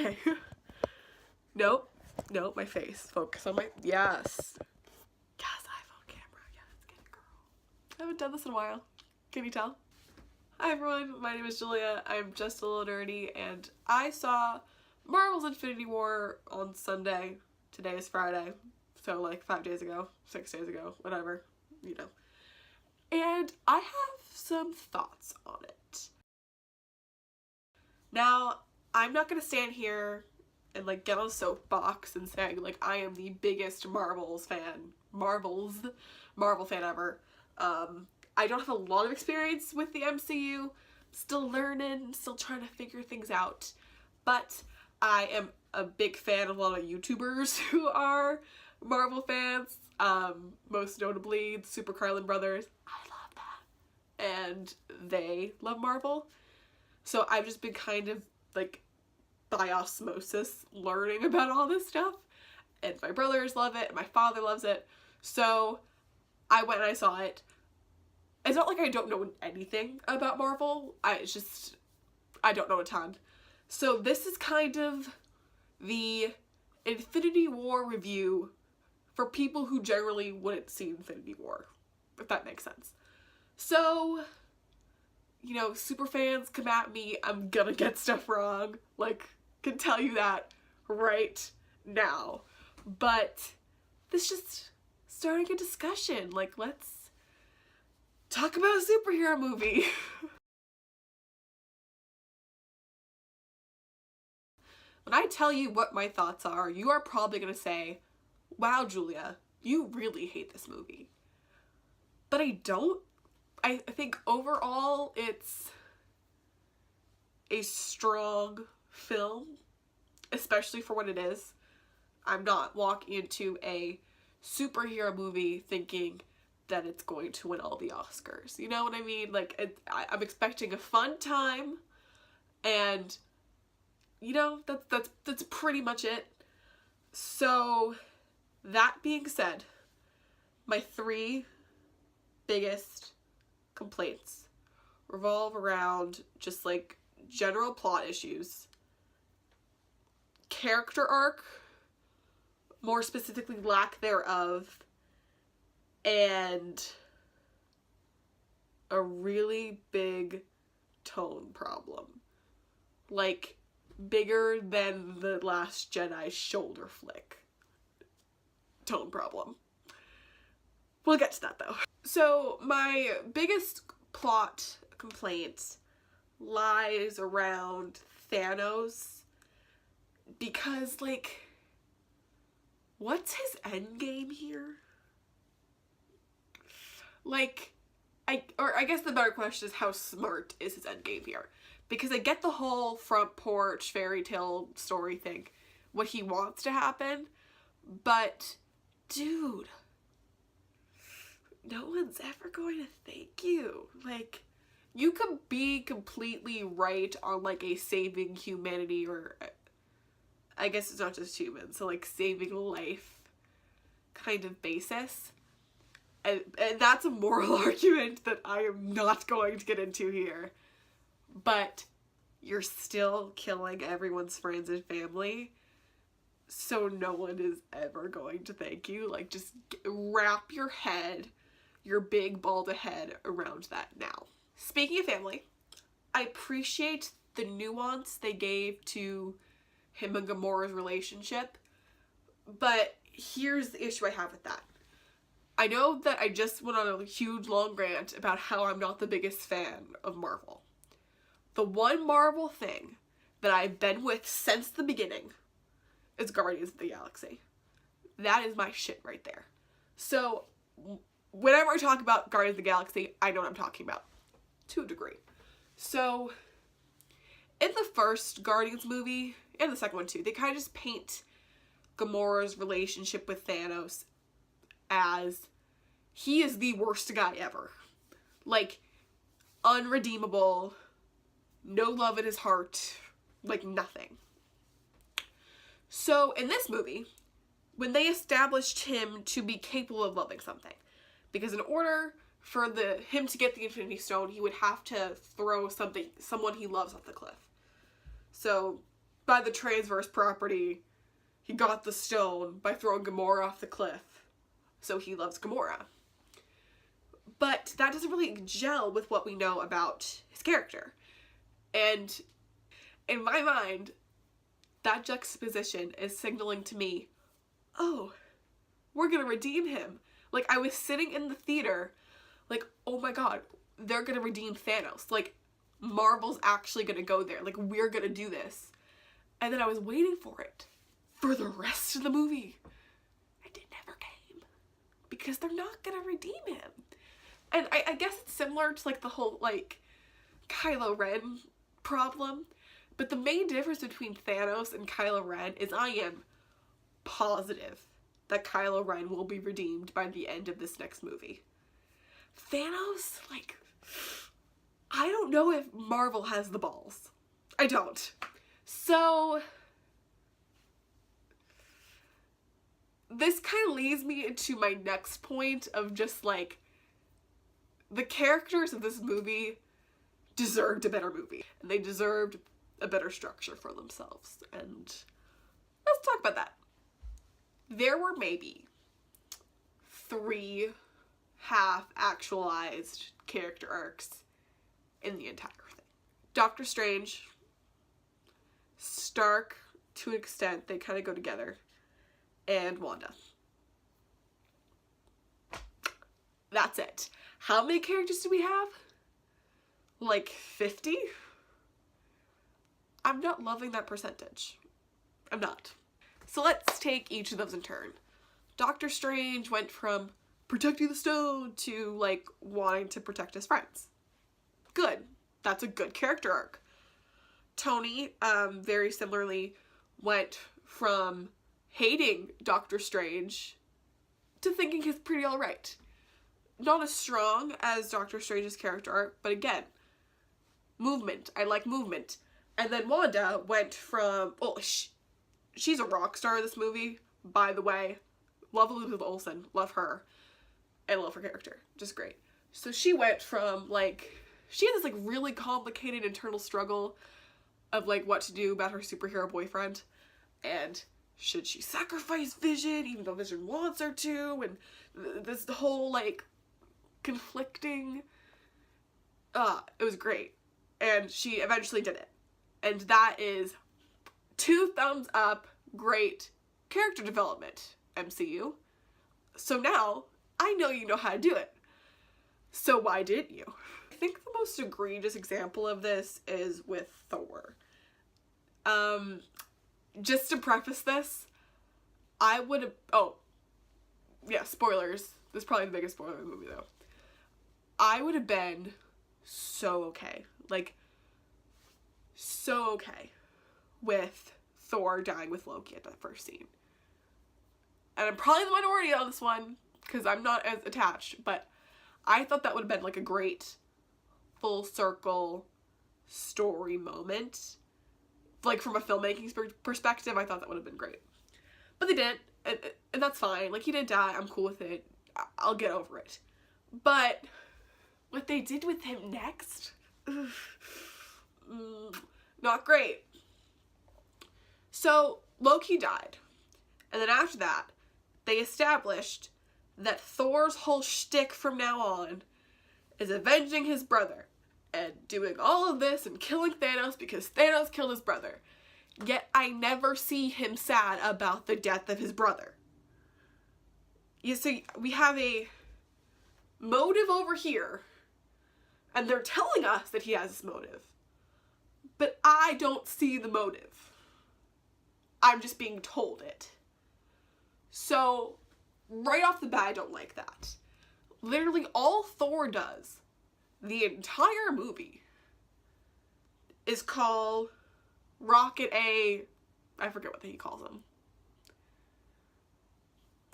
Okay. Nope. Nope, my face. Focus on my... Yes. Yes, iPhone camera. Yes, get it, girl. I haven't done this in a while. Can you tell? Hi everyone, my name is Julia. I'm just a little nerdy, and I saw Marvel's Infinity War on Sunday. Today is Friday, so like 5 days ago, 6 days ago, whatever, you know. And I have some thoughts on it. Now, I'm not gonna stand here and like get on a soapbox and say like I am the biggest Marvel fan ever. I don't have a lot of experience with the MCU, still learning, still trying to figure things out, but I am a big fan of a lot of YouTubers who are Marvel fans, most notably the Super Carlin brothers. I love that. And they love Marvel. So I've just been kind of like by osmosis learning about all this stuff, and my brothers love it and my father loves it, so I went and I saw it. It's not like I don't know anything about Marvel, I don't know a ton. So this is kind of the Infinity War review for people who generally wouldn't see Infinity War, if that makes sense. So, you know, super fans come at me, I'm gonna get stuff wrong, like, can tell you that right now. But this just starting a discussion, like, let's talk about a superhero movie. When I tell you what my thoughts are, you are probably gonna say, wow, Julia, you really hate this movie. But I don't. I think overall it's a strong film, especially for what it is. I'm not walking into a superhero movie thinking that it's going to win all the Oscars. You know what I mean? Like, I'm expecting a fun time, and you know, that's pretty much it. So, that being said, my 3 biggest complaints revolve around just like general plot issues, character arc, more specifically lack thereof, and a really big tone problem. Like, bigger than The Last Jedi's shoulder flick tone problem. We'll get to that though. So my biggest plot complaint lies around Thanos, because like, what's his end game here? Like, I guess the better question is, how smart is his end game here? Because I get the whole front porch fairy tale story thing, what he wants to happen, but dude, no one's ever going to thank you. Like, you could be completely right on like a saving humanity, or I guess it's not just humans, so like saving life kind of basis. And that's a moral argument that I am not going to get into here. But you're still killing everyone's friends and family, so no one is ever going to thank you. Like, just wrap your big bald head around that now. Speaking of family, I appreciate the nuance they gave to him and Gamora's relationship, but here's the issue I have with that. I know that I just went on a huge long rant about how I'm not the biggest fan of Marvel. The one Marvel thing that I've been with since the beginning is Guardians of the Galaxy. That is my shit right there. So, whenever I talk about Guardians of the Galaxy, I know what I'm talking about. To a degree. So, in the first Guardians movie, and the second one too, they kind of just paint Gamora's relationship with Thanos as he is the worst guy ever. Like, unredeemable, no love in his heart, like nothing. So in this movie, when they established him to be capable of loving something, because in order for him to get the Infinity Stone, he would have to throw someone he loves off the cliff. So by the transverse property, he got the stone by throwing Gamora off the cliff. So he loves Gamora. But that doesn't really gel with what we know about his character. And in my mind, that juxtaposition is signaling to me, oh, we're gonna redeem him. Like, I was sitting in the theater, like, oh my god, they're gonna redeem Thanos. Like, Marvel's actually gonna go there. Like, we're gonna do this. And then I was waiting for it for the rest of the movie. And it never came. Because they're not gonna redeem him. And I guess it's similar to, like, the whole, like, Kylo Ren problem. But the main difference between Thanos and Kylo Ren is I am positive that Kylo Ren will be redeemed by the end of this next movie. Thanos, like, I don't know if Marvel has the balls. I don't. So, this kind of leads me into my next point of just, like, the characters of this movie deserved a better movie. And they deserved a better structure for themselves. And let's talk about that. There were maybe 3 half-actualized character arcs in the entire thing. Doctor Strange, Stark, to an extent, they kind of go together, and Wanda. That's it. How many characters do we have? Like 50? I'm not loving that percentage. I'm not. So let's take each of those in turn. Doctor Strange went from protecting the stone to, like, wanting to protect his friends. Good. That's a good character arc. Tony, very similarly, went from hating Doctor Strange to thinking he's pretty alright. Not as strong as Doctor Strange's character arc, but again, movement. I like movement. And then Wanda went from, well, she's a rock star in this movie, by the way. Love Elizabeth Olsen, love her, and love her character, just great. So she went from, like, she had this, like, really complicated internal struggle of, like, what to do about her superhero boyfriend, and should she sacrifice Vision, even though Vision wants her to, and this whole, like, conflicting, it was great, and she eventually did it, and that is 2 thumbs up, great character development, MCU. So now, I know you know how to do it. So why didn't you? I think the most egregious example of this is with Thor. Just to preface this, I would have, oh, yeah, spoilers. This is probably the biggest spoiler in the movie, though. I would have been so okay. Like, so okay with Thor dying with Loki at that first scene. And I'm probably the minority on this one, because I'm not as attached, but I thought that would have been, like, a great full circle story moment. Like, from a filmmaking perspective, I thought that would have been great. But they didn't, and that's fine. Like, he didn't die, I'm cool with it. I'll get over it. But what they did with him next, not great. So, Loki died. And then after that, they established that Thor's whole shtick from now on is avenging his brother and doing all of this and killing Thanos because Thanos killed his brother. Yet I never see him sad about the death of his brother. You see, we have a motive over here, and they're telling us that he has this motive. But I don't see the motive. I'm just being told it. So, right off the bat, I don't like that. Literally, all Thor does, the entire movie, is call Rocket I forget what he calls him.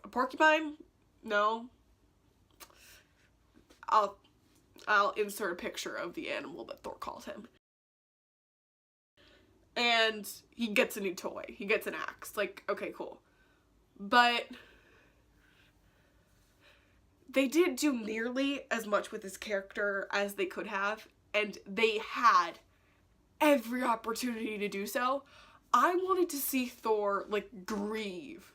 A porcupine? No. I'll insert a picture of the animal that Thor calls him. And he gets a new toy. He gets an axe. Like, okay, cool. But they didn't do nearly as much with his character as they could have, and they had every opportunity to do so. I wanted to see Thor, like, grieve.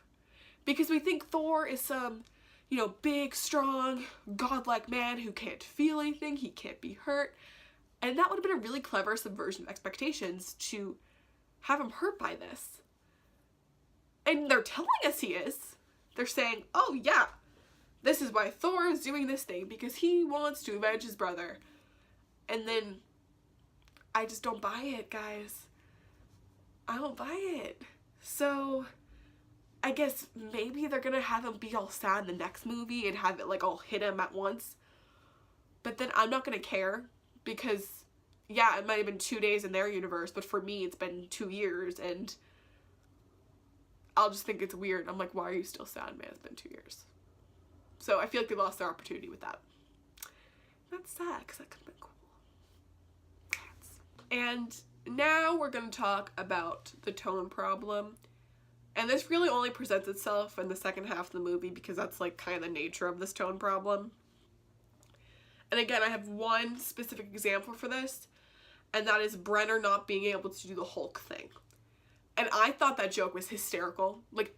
Because we think Thor is some, you know, big, strong, godlike man who can't feel anything, he can't be hurt. And that would have been a really clever subversion of expectations to have him hurt by this. And they're telling us he is. They're saying, oh yeah, this is why Thor is doing this thing, because he wants to avenge his brother. And then, I just don't buy it, guys. I don't buy it. So, I guess maybe they're gonna have him be all sad in the next movie and have it like all hit him at once. But then I'm not gonna care, because yeah, it might have been 2 days in their universe, but for me it's been 2 years, and I'll just think it's weird. I'm like, why are you still sad, man? It's been 2 years. So I feel like they lost their opportunity with that. That's sad, because that could have been cool. And now we're going to talk about the tone problem. And this really only presents itself in the second half of the movie, because that's like kind of the nature of this tone problem. And again, I have one specific example for this, and that is Brenner not being able to do the Hulk thing. And I thought that joke was hysterical. Like,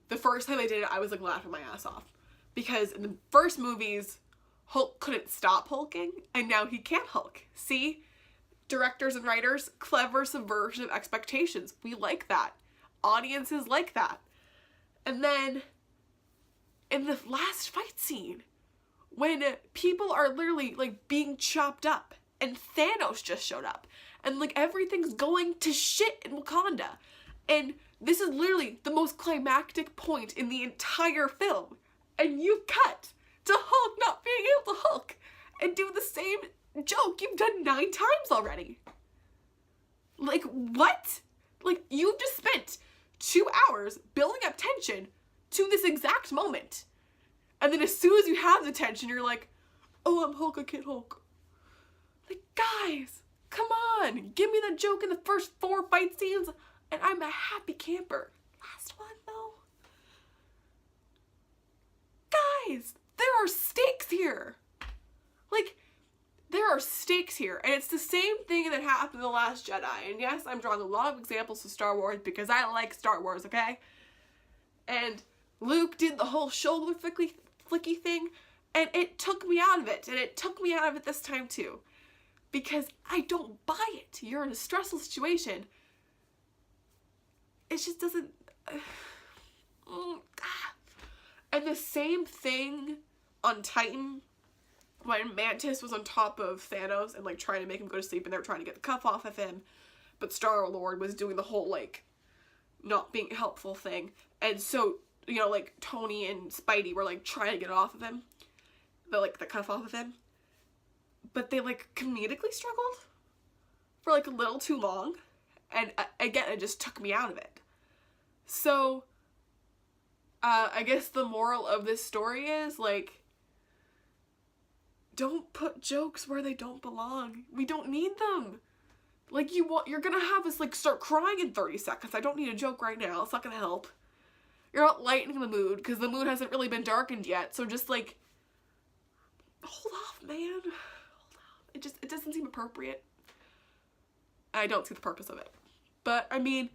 the first time I did it, I was like laughing my ass off. Because in the first movies, Hulk couldn't stop hulking, and now he can't Hulk. See? Directors and writers, clever subversion of expectations. We like that. Audiences like that. And then, in the last fight scene, when people are literally, like, being chopped up, and Thanos just showed up, and, like, everything's going to shit in Wakanda, and this is literally the most climactic point in the entire film, and you cut to Hulk not being able to Hulk, and do the same joke you've done 9 times already. Like, what? Like, you've just spent 2 hours building up tension to this exact moment. And then as soon as you have the tension, you're like, oh, I'm Hulk, I can't Hulk. Like, guys, come on. Give me that joke in the first 4 fight scenes, and I'm a happy camper. Last one, though. Guys, there are stakes here. Like, there are stakes here, and it's the same thing that happened in The Last Jedi. And yes, I'm drawing a lot of examples of Star Wars because I like Star Wars, okay? And Luke did the whole shoulder flicky thing, and it took me out of it, and it took me out of it this time too. Because I don't buy it. You're in a stressful situation. It just doesn't... And the same thing on Titan, when Mantis was on top of Thanos and, like, trying to make him go to sleep, and they were trying to get the cuff off of him, but Star-Lord was doing the whole, like, not being helpful thing. And so, you know, like, Tony and Spidey were, like, trying to get it off of him. The cuff off of him. But they, like, comedically struggled for, like, a little too long. And, again, it just took me out of it. So, I guess the moral of this story is, like, don't put jokes where they don't belong. We don't need them. Like, you're gonna have us, like, start crying in 30 seconds. I don't need a joke right now. It's not gonna help. You're not lightening the mood, because the mood hasn't really been darkened yet. So just, like, hold off, man. Hold off. It doesn't seem appropriate. I don't see the purpose of it. But, I mean,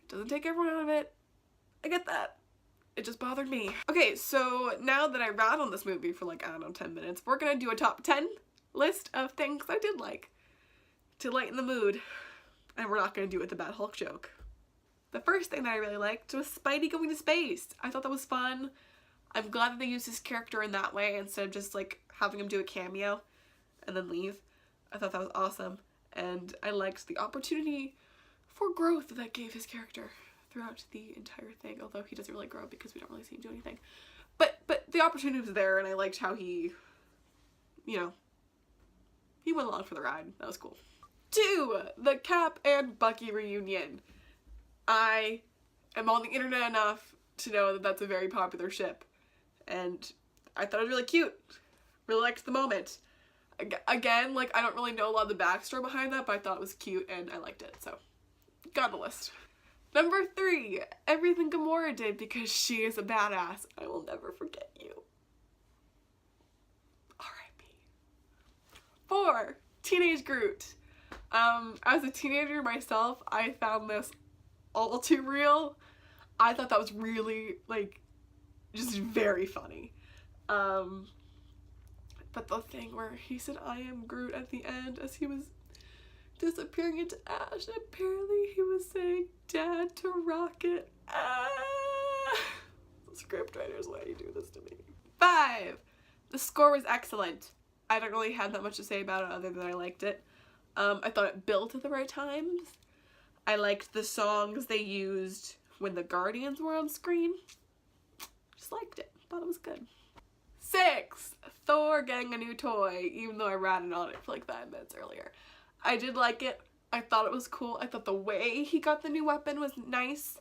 it doesn't take everyone out of it. I get that. It just bothered me. Okay, so now that I ran on this movie for, like, I don't know, 10 minutes, we're gonna do a top 10 list of things I did like to lighten the mood. And we're not gonna do it with the bad Hulk joke. The first thing that I really liked was Spidey going to space. I thought that was fun. I'm glad that they used his character in that way instead of just, like, having him do a cameo and then leave. I thought that was awesome. And I liked the opportunity for growth that gave his character throughout the entire thing, although he doesn't really grow because we don't really see him do anything. But the opportunity was there, and I liked how he, you know, he went along for the ride. That was cool. 2, the Cap and Bucky reunion. I am on the internet enough to know that that's a very popular ship, and I thought it was really cute. Really liked the moment. Again, like, I don't really know a lot of the backstory behind that, but I thought it was cute, and I liked it, so got on the list. Number 3, everything Gamora did because she is a badass. I will never forget you. R.I.P. 4, Teenage Groot. As a teenager myself, I found this all too real. I thought that was really, like, just very funny. But the thing where he said, "I am Groot" at the end as he was disappearing into ash, and apparently he was saying "Dad" to Rocket. Script writers, why do you do this to me? 5. The score was excellent. I don't really have that much to say about it other than I liked it. I thought it built at the right times. I liked the songs they used when the Guardians were on screen. Just liked it. Thought it was good. 6. Thor getting a new toy, even though I ratted on it for like 5 minutes earlier. I did like it. I thought it was cool. I thought the way he got the new weapon was nice.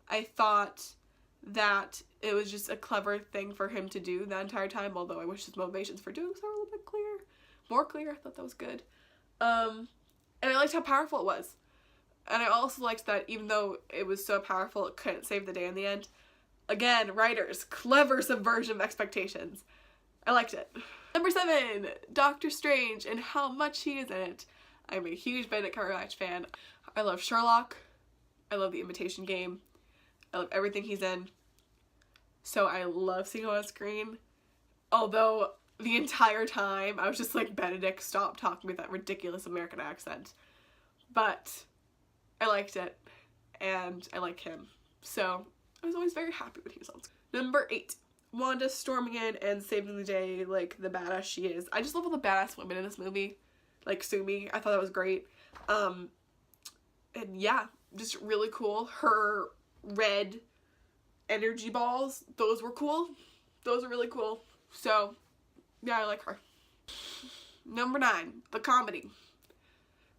I thought that it was just a clever thing for him to do the entire time, although I wish his motivations for doing so were a little bit clearer. More clear. I thought that was good. And I liked how powerful it was. And I also liked that even though it was so powerful, it couldn't save the day in the end. Again, writers, clever subversion of expectations. I liked it. Number 7, Doctor Strange and how much he is in it. I'm a huge Benedict Cumberbatch fan. I love Sherlock. I love The Imitation Game. I love everything he's in. So I love seeing him on screen. Although the entire time I was just like, Benedict, stop talking with that ridiculous American accent. But I liked it, and I like him. So I was always very happy when he was on screen. Number 8, Wanda storming in and saving the day like the badass she is. I just love all the badass women in this movie. Like Sumi, I thought that was great. And yeah, just really cool. Her red energy balls, those were cool. Those are really cool. So yeah, I like her. Number 9, the comedy.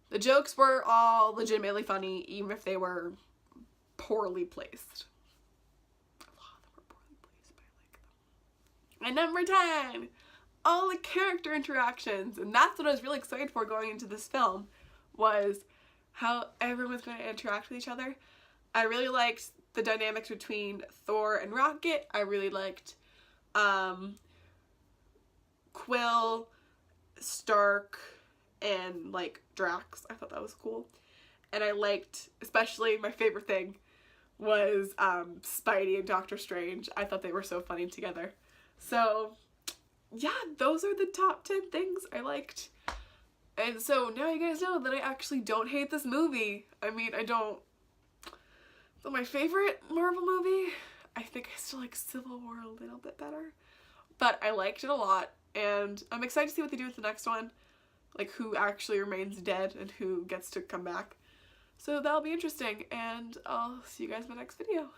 The jokes were all legitimately funny, even if they were poorly placed. A lot of them were poorly placed, but I like them. And number 10, all the character interactions. And that's what I was really excited for going into this film, was how everyone was going to interact with each other. I really liked the dynamics between Thor and Rocket. I really liked Quill, Stark, and like Drax. I thought that was cool. And I liked, especially my favorite thing was Spidey and Doctor Strange. I thought they were so funny together. So yeah, those are the top 10 things I liked. And so now you guys know that I actually don't hate this movie. I mean, I don't. So my favorite Marvel movie, I think I still like Civil War a little bit better. But I liked it a lot, and I'm excited to see what they do with the next one. Like who actually remains dead and who gets to come back. So that'll be interesting, and I'll see you guys in my next video.